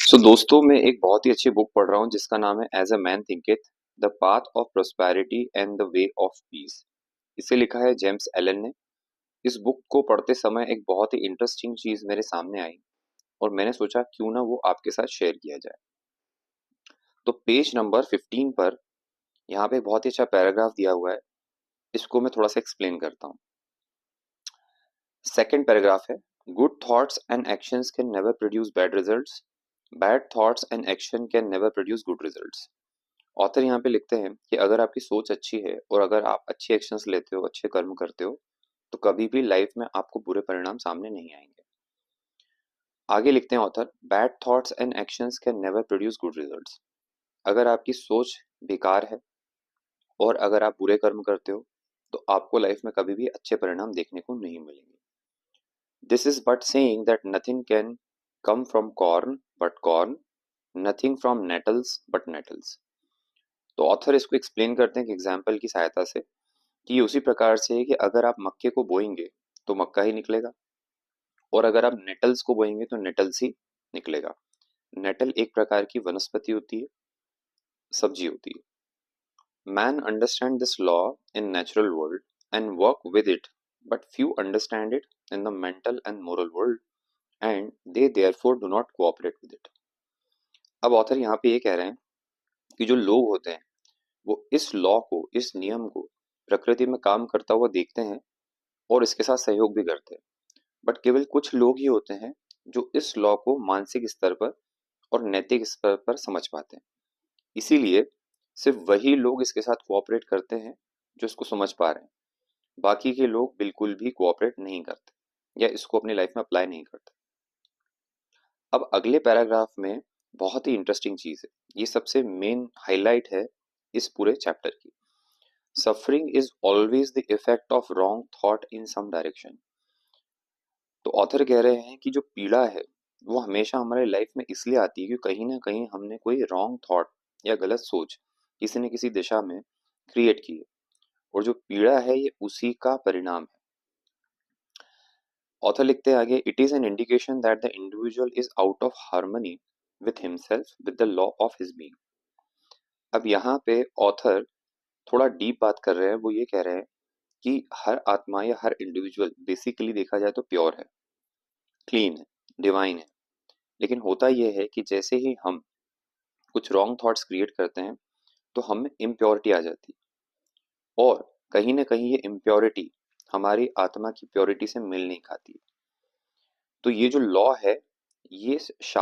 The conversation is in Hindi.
दोस्तों मैं एक बहुत ही अच्छी बुक पढ़ रहा हूँ जिसका नाम है as a man thinketh the path of prosperity and the way of peace. इसे लिखा है जेम्स एलन ने। इस बुक को पढ़ते समय एक बहुत ही इंटरेस्टिंग चीज मेरे सामने आई और मैंने सोचा क्यों ना वो आपके साथ शेयर किया जाए। तो पेज नंबर 15 पर यहाँ पे बहुत ही अच्छा पैराग्राफ दिया हुआ है। इसको मैं थोड़ा सा एक्सप्लेन करता हूँ। सेकंड पैराग्राफ है, good thoughts and actions can never produce bad results, bad thoughts and action can never produce good results. Author यहाँ पे लिखते हैं कि अगर आपकी सोच अच्छी है और अगर आप अच्छे एक्शंस लेते हो, अच्छे कर्म करते हो, तो कभी भी लाइफ में आपको बुरे परिणाम सामने नहीं आएंगे। आगे लिखते हैं author, bad thoughts and actions can never produce good results. अगर आपकी सोच बेकार है और अगर आप बुरे कर्म करते हो, तो आपको लाइफ में कभी भी अच्छे परिणाम देखने को नहीं मिलेंगे। This is but saying that nothing can come from corn but corn, nothing from nettles but nettles. तो ऑथर इसको एक्सप्लेन करते हैं कि एग्जाम्पल की सहायता से कि ये उसी प्रकार से है कि अगर आप मक्के को बोएंगे तो मक्का ही निकलेगा, और अगर आप नेटल्स को बोएंगे तो नेटल्स ही निकलेगा। नेटल एक प्रकार की वनस्पति होती है, सब्जी होती है। Man understand this law in natural world and work with it, but few understand it in the mental and moral world and they therefore do not cooperate with it. अब ऑथर यहाँ पे ये कह रहे हैं कि जो लोग होते हैं वो इस लॉ को, इस नियम को प्रकृति में काम करता हुआ देखते हैं और इसके साथ सहयोग भी करते हैं, बट केवल कुछ लोग ही होते हैं जो इस लॉ को मानसिक स्तर पर और नैतिक स्तर पर समझ पाते हैं। इसीलिए सिर्फ वही लोग इसके साथ कोऑपरेट करते हैं जो इसको समझ पा रहे हैं। बाकी के लोग बिल्कुल भी कोऑपरेट नहीं करते या इसको अपनी लाइफ में अप्लाई नहीं करते। अब अगले पैराग्राफ में बहुत ही इंटरेस्टिंग चीज है, ये सबसे मेन हाईलाइट है इस पूरे चैप्टर की। Suffering is always the effect of wrong thought in some direction. तो ऑथर कह रहे हैं कि जो पीड़ा है वो हमेशा हमारे लाइफ में इसलिए आती है कि कहीं ना कहीं हमने कोई रॉन्ग थॉट या गलत सोच किसी न किसी दिशा में क्रिएट की है, और जो पीड़ा है ये उसी का परिणाम है। ऑथर लिखते हैं आगे, it is an indication that the individual is out of harmony with himself with the law of his being. अब यहाँ पे ऑथर थोड़ा डीप बात कर रहे हैं। वो ये कह रहे हैं कि हर आत्मा या हर इंडिविजुअल बेसिकली देखा जाए तो प्योर है, क्लीन है, डिवाइन है। लेकिन होता यह है कि जैसे ही हम कुछ रॉन्ग थॉट्स क्रिएट करते हैं तो हम में इम्प्योरिटी आ जाती है, और कहीं ना कहीं ये इम्प्योरिटी हमारी आत्मा की प्योरिटी से मिल नहीं खाती। तो ये जो लॉ है ये शास्त्र